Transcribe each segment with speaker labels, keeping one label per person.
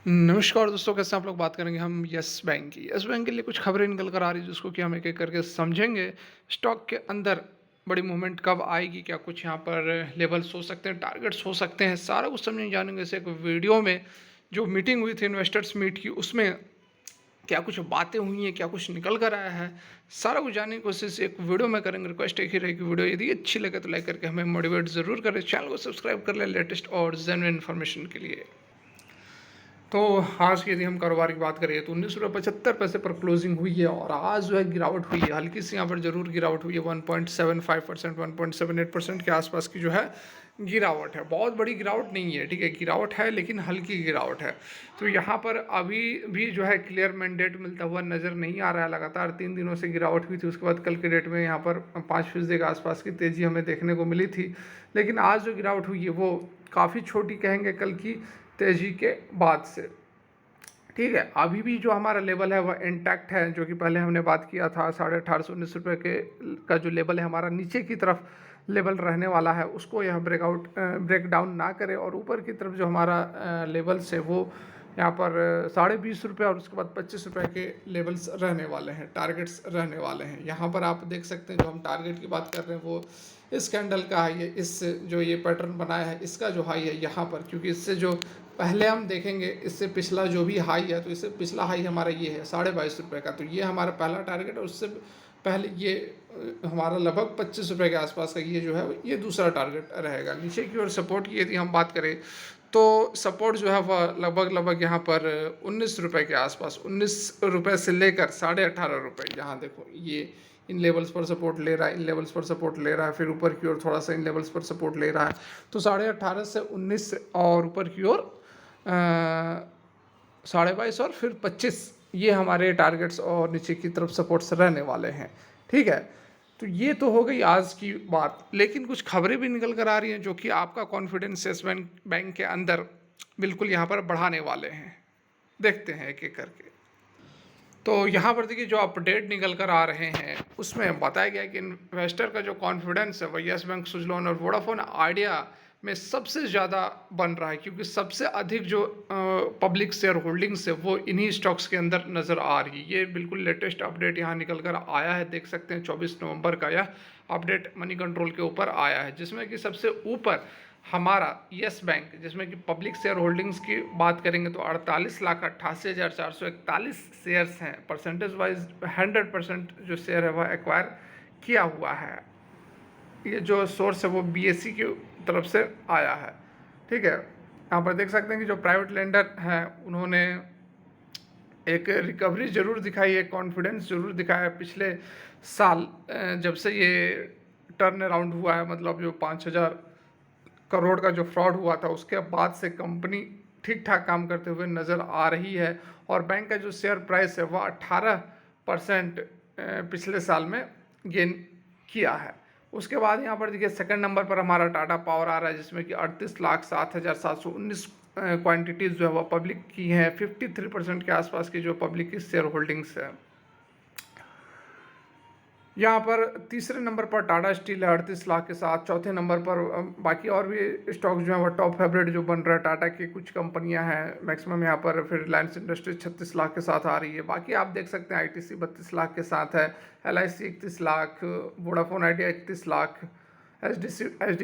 Speaker 1: नमस्कार दोस्तों, कैसे आप लोग। बात करेंगे हम यस बैंक की। यस बैंक के लिए कुछ खबरें निकल कर आ रही है जिसको कि हम एक एक करके समझेंगे। स्टॉक के अंदर बड़ी मूवमेंट कब आएगी, क्या कुछ यहाँ पर लेवल्स हो सकते हैं, टारगेट्स हो सकते हैं, सारा कुछ समझेंगे जानेंगे इस एक वीडियो में। जो मीटिंग हुई थी इन्वेस्टर्स मीट की, उसमें क्या कुछ बातें हुई हैं, क्या कुछ निकल कर आया है, सारा कुछ जानने की कोशिश एक वीडियो में करेंगे। रिक्वेस्ट एक ही रहेगी, वीडियो यदि अच्छी लगे तो लाइक करके हमें मोटिवेट जरूर करें, चैनल को सब्सक्राइब कर लें लेटेस्ट और जेन्युइन इन्फॉर्मेशन के लिए। तो आज की यदि हम कारोबार की बात करें तो 19 रुपये 75 पैसे पर क्लोजिंग हुई है और आज जो है गिरावट हुई है, हल्की सी यहाँ पर जरूर गिरावट हुई है। 1.75% 1.78% के आसपास की जो है गिरावट है। बहुत बड़ी गिरावट नहीं है, ठीक है, गिरावट है लेकिन हल्की गिरावट है। तो यहाँ पर अभी भी जो है क्लियर मैंडेट मिलता हुआ नज़र नहीं आ रहा है। लगातार 3 दिनों से गिरावट हुई थी, उसके बाद कल के डेट में यहाँ पर 5% के आसपास की तेज़ी हमें देखने को मिली थी। लेकिन आज जो गिरावट हुई है वो काफ़ी छोटी कहेंगे कल की तेज़ी के बाद से। ठीक है, अभी भी जो हमारा लेवल है वह इंटैक्ट है, जो कि पहले हमने बात किया था 1850 19 रुपये के का जो लेवल है हमारा नीचे की तरफ लेवल रहने वाला है, उसको यह ब्रेक डाउन ना करे और ऊपर की तरफ जो हमारा लेवल्स है वो यहाँ पर 20.5 रुपये और उसके बाद 25 रुपये के लेवल्स रहने वाले हैं, टारगेट्स रहने वाले हैं। यहाँ पर आप देख सकते हैं जो हम टारगेट की बात कर रहे हैं वो इस कैंडल का हाई है, इस जो ये पैटर्न बनाया है इसका जो हाई है यहाँ पर, क्योंकि इससे जो पहले हम देखेंगे इससे पिछला जो भी हाई है तो इससे पिछला हाई हमारा ये है 22.5 रुपये का, तो ये हमारा पहला टारगेट और उससे पहले ये हमारा लगभग 25 रुपये के आसपास का ये जो है ये दूसरा टारगेट रहेगा। नीचे की ओर सपोर्ट की यदि हम बात करें तो सपोर्ट जो है वह लगभग यहाँ पर 19 रुपये के आसपास, 19 रुपये से लेकर 18.5 रुपये, यहाँ देखो ये इन लेवल्स पर सपोर्ट ले रहा है, इन लेवल्स पर सपोर्ट ले रहा है, फिर ऊपर की ओर थोड़ा सा इन लेवल्स पर सपोर्ट ले रहा है। तो 18.5 से 19 और ऊपर की ओर 22.5 और फिर 25, ये हमारे टारगेट्स और नीचे की तरफ सपोर्ट्स रहने वाले हैं। ठीक है, तो ये तो हो गई आज की बात, लेकिन कुछ खबरें भी निकल कर आ रही हैं जो कि आपका कॉन्फिडेंस यस बैंक के अंदर बिल्कुल यहाँ पर बढ़ाने वाले हैं। देखते हैं एक एक करके। तो यहाँ पर देखिए जो अपडेट निकल कर आ रहे हैं उसमें बताया गया कि इन्वेस्टर का जो कॉन्फिडेंस है वह यस बैंक, सुजलॉन और वोडाफोन आइडिया में सबसे ज़्यादा बन रहा है, क्योंकि सबसे अधिक जो पब्लिक शेयर होल्डिंग्स है वो इन्हीं स्टॉक्स के अंदर नज़र आ रही है। ये बिल्कुल लेटेस्ट अपडेट यहाँ निकल कर आया है, देख सकते हैं 24 नवंबर का यह अपडेट मनी कंट्रोल के ऊपर आया है, जिसमें कि सबसे ऊपर हमारा यस बैंक, जिसमें कि पब्लिक शेयर होल्डिंग्स की बात करेंगे तो 48,88,441 शेयर्स हैं। परसेंटेज वाइज 100% जो शेयर है वह एक्वायर किया हुआ है। ये जो सोर्स है वो बीएससी की तरफ से आया है। ठीक है, यहाँ पर देख सकते हैं कि जो प्राइवेट लेंडर हैं उन्होंने एक रिकवरी ज़रूर दिखाई है, कॉन्फिडेंस ज़रूर दिखाया है। पिछले साल जब से ये टर्न अराउंड हुआ है, मतलब जो 5,000 करोड़ का जो फ्रॉड हुआ था उसके बाद से कंपनी ठीक ठाक काम करते हुए नज़र आ रही है और बैंक का जो शेयर प्राइस है वह 18% पिछले साल में गेन किया है। उसके बाद यहाँ पर देखिए सेकंड नंबर पर हमारा टाटा पावर आ रहा है, जिसमें कि 38,07,719 क्वांटिटीज़ जो है वह पब्लिक की हैं। 53% के आसपास की जो पब्लिक की शेयर होल्डिंग्स है। यहाँ पर तीसरे नंबर पर टाटा स्टील है 38 लाख के साथ। चौथे नंबर पर बाकी और भी स्टॉक जो है वो टॉप फेवरेट जो बन रहा है, टाटा की कुछ कंपनियां हैं मैक्सिमम यहाँ पर। फिर रिलायंस इंडस्ट्रीज 36 लाख के साथ आ रही है। बाकी आप देख सकते हैं आईटीसी 32 लाख के साथ है, LIC 31 lakh, Vodafone Idea 31 lakh, H D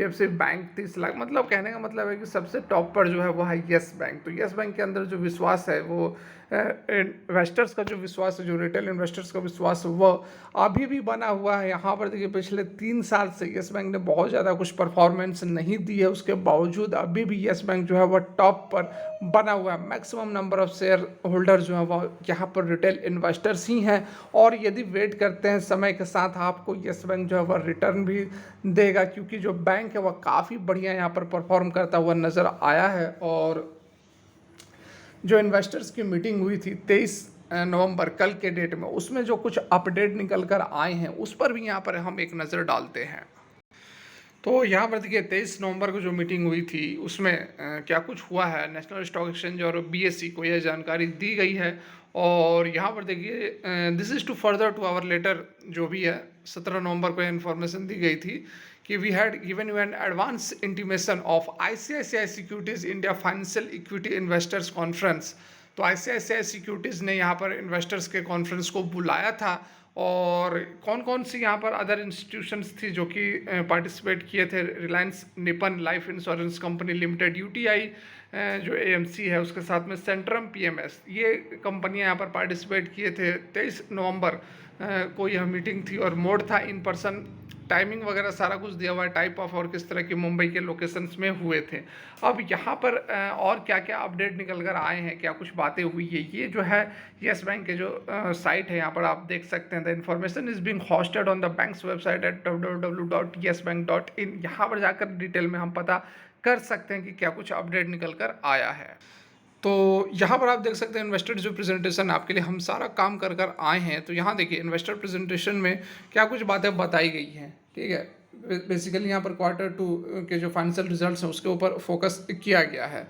Speaker 1: F C bank 30 lakh. मतलब कहने का मतलब है कि सबसे टॉप पर जो है वो है यस बैंक। तो यस बैंक के अंदर जो विश्वास है वो इन्वेस्टर्स का जो विश्वास है, जो रिटेल इन्वेस्टर्स का विश्वास है वो अभी भी बना हुआ है। यहाँ पर देखिए पिछले 3 साल से यस बैंक ने बहुत ज़्यादा कुछ परफॉर्मेंस नहीं दी है, उसके बावजूद अभी भी यस बैंक जो है वह टॉप पर बना हुआ है। Maximum number of share holder जो है वह यहाँ पर रिटेल इन्वेस्टर्स ही हैं और यदि वेट करते हैं समय के साथ आपको यस बैंक जो है वह रिटर्न भी देगा, क्योंकि जो बैंक है वह काफ़ी बढ़िया यहाँ पर परफॉर्म करता हुआ नज़र आया है। और जो इन्वेस्टर्स की मीटिंग हुई थी 23 नवंबर कल के डेट में, उसमें जो कुछ अपडेट निकल कर आए हैं उस पर भी यहाँ पर हम एक नज़र डालते हैं। तो यहाँ पर देखिए 23 नवंबर को जो मीटिंग हुई थी उसमें क्या कुछ हुआ है, नेशनल स्टॉक एक्सचेंज और बीएससी को यह जानकारी दी गई है। और यहाँ पर देखिए this is to further to our letter, जो भी है 17 नवंबर को इन्फॉर्मेशन दी गई थी कि we had given you an advance intimation of ICICI Securities India financial equity investors conference. तो आईसीआईसीआई सिक्योरिटीज़ ने यहाँ पर इन्वेस्टर्स के कॉन्फ्रेंस को बुलाया था, और कौन कौन सी यहाँ पर अदर इंस्टीट्यूशंस थी जो कि पार्टिसिपेट किए थे? Reliance Nippon life insurance company limited, UTI जो एएमसी है, उसके साथ में सेंट्रम पीएमएस, ये कंपनियां यहाँ पर पार्टिसिपेट किए थे। 23 नवंबर को यह मीटिंग थी और मोड था इन पर्सन, टाइमिंग वगैरह सारा कुछ दिया हुआ है, टाइप ऑफ और किस तरह की मुंबई के लोकेशंस में हुए थे। अब यहाँ पर और क्या क्या अपडेट निकल कर आए हैं, क्या कुछ बातें हुई है, ये जो है येस बैंक के जो साइट है यहाँ पर आप देख सकते हैं। The information is being hosted on the banks website eight www.yesbank.in। यहाँ पर जाकर डिटेल में हम पता कर सकते हैं कि क्या कुछ अपडेट निकल कर आया है। तो यहाँ पर आप देख सकते हैं इन्वेस्टर जो प्रेजेंटेशन आपके लिए हम सारा काम कर कर आए हैं। तो यहाँ देखिए इन्वेस्टर प्रेजेंटेशन में क्या कुछ बातें बताई गई हैं, ठीक है। बेसिकली यहाँ पर Q2 के जो फाइनेंशियल रिजल्ट्स हैं उसके ऊपर फोकस किया गया है।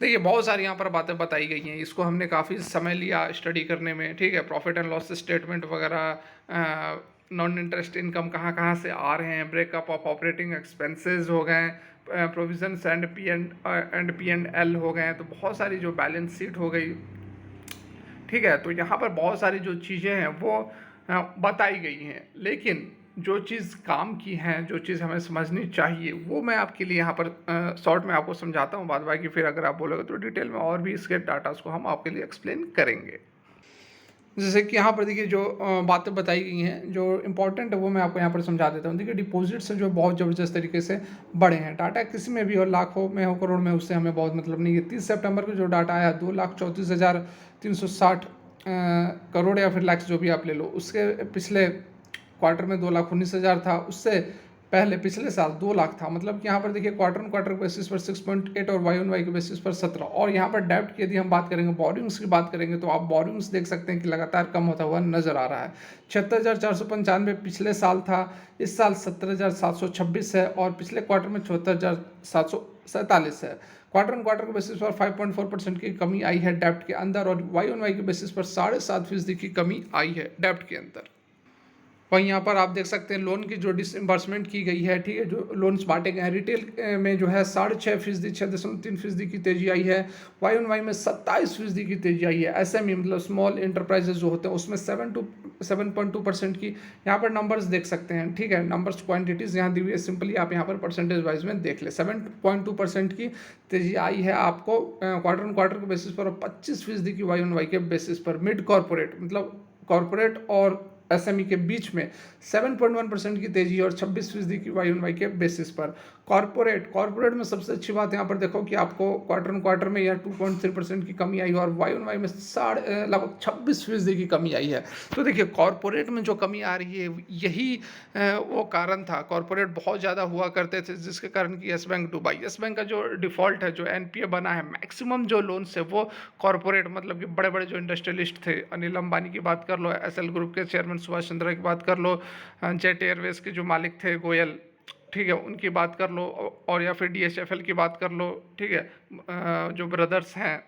Speaker 1: देखिए बहुत सारी यहाँ पर बातें बताई गई हैं, इसको हमने काफ़ी समय लिया स्टडी करने में, ठीक है। प्रॉफिट एंड लॉस स्टेटमेंट वगैरह, नॉन इंटरेस्ट इनकम कहाँ कहाँ से आ रहे हैं, ब्रेकअप ऑफ ऑपरेटिंग एक्सपेंसेस हो गए, provisions and P and L हो गए, तो बहुत सारी जो बैलेंस शीट हो गई, ठीक है। तो यहाँ पर बहुत सारी जो चीज़ें हैं वो बताई गई हैं, लेकिन जो चीज़ काम की हैं, जो चीज़ हमें समझनी चाहिए, वो मैं आपके लिए यहाँ पर शॉर्ट में आपको समझाता हूँ। बाद बाकी फिर अगर आप बोलोगे तो डिटेल में और भी इसके डाटास को हम आपके लिए एक्सप्लेन करेंगे। जैसे कि यहाँ पर देखिए जो बातें बताई गई हैं जो इम्पोर्टेंट है वो मैं आपको यहाँ पर समझा देता हूँ। देखिए डिपॉजिट्स जो बहुत ज़बरदस्त तरीके से बढ़े हैं, डाटा किसी में भी हो, लाखों में हो, करोड़ में, उससे हमें बहुत मतलब नहीं है। 30 सितंबर को जो डाटा आया 2,34,360 करोड़ या फिर लैक्स जो भी आप ले लो, उसके पिछले क्वार्टर में 2,19,000 था, उससे पहले पिछले साल 2 लाख था। मतलब कि यहाँ पर देखिए क्वार्टर बेसिस पर 6.8 और वाई ऑन वाई के बेसिस पर 17। और यहाँ पर डेब्ट की यदि हम बात करेंगे, बोरिंग्स की बात करेंगे, तो आप बोरिंग्स देख सकते हैं कि लगातार कम होता हुआ नजर आ रहा है। 76,495 पिछले साल था, इस साल 70,726 है, और पिछले क्वार्टर में 74,747 है। क्वार्टर के बेसिस पर 5.4% की कमी आई है डेब्ट के अंदर, और वाई ऑन वाई के बेसिस पर 7.5% की कमी आई है डेब्ट के अंदर। वहीं यहाँ पर आप देख सकते हैं लोन की जो डिसइम्बर्समेंट की गई है, ठीक है, जो लोन्स बांटे गए हैं रिटेल में जो है 6.5%, 6.3% की तेजी आई है। वाई ऑन वाई में 27% की तेजी आई है। एसएमई मतलब स्मॉल इंटरप्राइजेज जो होते हैं उसमें 7.2% की यहाँ पर नंबर्स देख सकते हैं, ठीक है। नंबर्स क्वान्टिटीज़ यहाँ दी हुई है, सिंपली आप यहाँ पर परसेंटेज वाइज में देख ले। 7.2% की तेजी आई है आपको क्वार्टर के बेसिस पर, और 25% की वाई ऑन वाई के बेसिस पर। मिड कॉर्पोरेट मतलब कॉर्पोरेट और एसएमई के बीच में 7.1% की तेजी और 26% की वाई ऑन वाई के बेसिस पर। कॉर्पोरेट में सबसे अच्छी बात यहाँ पर देखो कि आपको क्वार्टर में यह 2.3% की कमी आई है, और वाई ऑन वाई में लगभग 26% की कमी आई है। तो देखिए कॉर्पोरेट में जो कमी आ रही है यही वो कारण था। कॉर्पोरेट बहुत ज़्यादा हुआ करते थे, जिसके कारण कि येस बैंक डूबा। येस बैंक का जो डिफ़ॉल्ट है, जो एनपीए बना है, मैक्सिमम जो लोन्स है वो कॉर्पोरेट मतलब कि बड़े बड़े जो इंडस्ट्रियलिस्ट थे, अनिल अंबानी की बात कर लो, एसएल ग्रुप के चेयरमैन सुभाष चंद्रा की बात कर लो, जेट एयरवेज के जो मालिक थे गोयल, ठीक है, उनकी बात कर लो, और या फिर डीएचएफएल की बात कर लो, ठीक है, जो ब्रदर्स हैं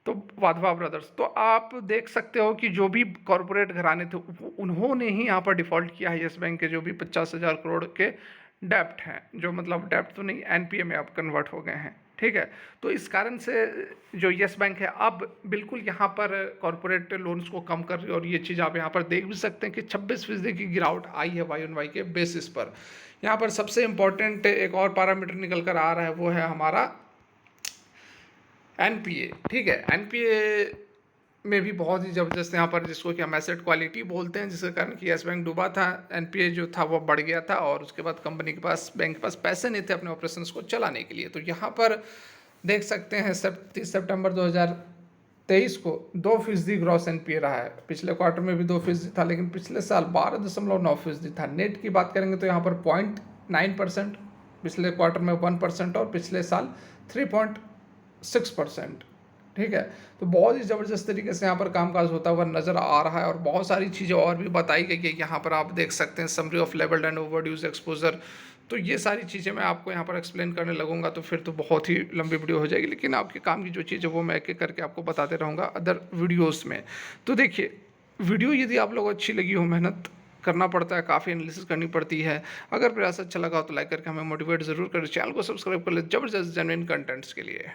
Speaker 1: तो वाधवा ब्रदर्स। तो आप देख सकते हो कि जो भी कॉरपोरेट घराने थे उन्होंने ही यहाँ पर डिफ़ॉल्ट किया है। येस बैंक के जो भी 50,000 करोड़ के डेप्ट हैं, जो मतलब डेप्ट तो नहीं एनपीए में अब कन्वर्ट हो गए हैं, ठीक है। तो इस कारण से जो येस बैंक है अब बिल्कुल यहाँ पर कॉरपोरेट लोन्स को कम कर रही है, और ये चीज़ आप यहाँ पर देख भी सकते हैं कि 26% की गिरावट आई है वाई ऑन वाई के बेसिस पर। यहाँ पर सबसे इम्पॉर्टेंट एक और पैरामीटर निकल कर आ रहा है, वो है हमारा एनपीए, ठीक है। एनपीए में भी बहुत ही ज़बरदस्त यहाँ पर, जिसको कि हम एसेट क्वालिटी बोलते हैं, जिसके कारण कि येस बैंक डूबा था, एनपीए जो था वो बढ़ गया था, और उसके बाद कंपनी के पास, बैंक के पास पैसे नहीं थे अपने ऑपरेशंस को चलाने के लिए। तो यहाँ पर देख सकते हैं 30 सितंबर 2023 को 2% ग्रॉस एनपीए रहा है। पिछले क्वार्टर में भी 2% था, लेकिन पिछले साल 12.9% था। नेट की बात करेंगे तो यहाँ पर 0.9%, पिछले क्वार्टर में 1%, और पिछले साल 3.6%, ठीक है। तो बहुत ही ज़बरदस्त तरीके से यहाँ पर कामकाज होता हुआ नज़र आ रहा है, और बहुत सारी चीज़ें और भी बताई गई है। यहाँ पर आप देख सकते हैं summary of levelled and overdues exposure. तो ये सारी चीज़ें मैं आपको यहाँ पर एक्सप्लेन करने लगूंगा तो फिर तो बहुत ही लंबी वीडियो हो जाएगी, लेकिन आपके काम की जो चीज़ है वो मैं एक एक करके आपको बताते रहूँगा अदर वीडियोज़ में। तो देखिए वीडियो यदि आप लोग अच्छी लगी हो, मेहनत करना पड़ता है, काफ़ी एनालिसिस करनी पड़ती है। अगर प्रयास अच्छा लगा हो तो लाइक करके हमें मोटिवेट ज़रूर करें, चैनल को सब्सक्राइब कर लें ज़बरदस्त जेन्युइन कंटेंट्स के लिए।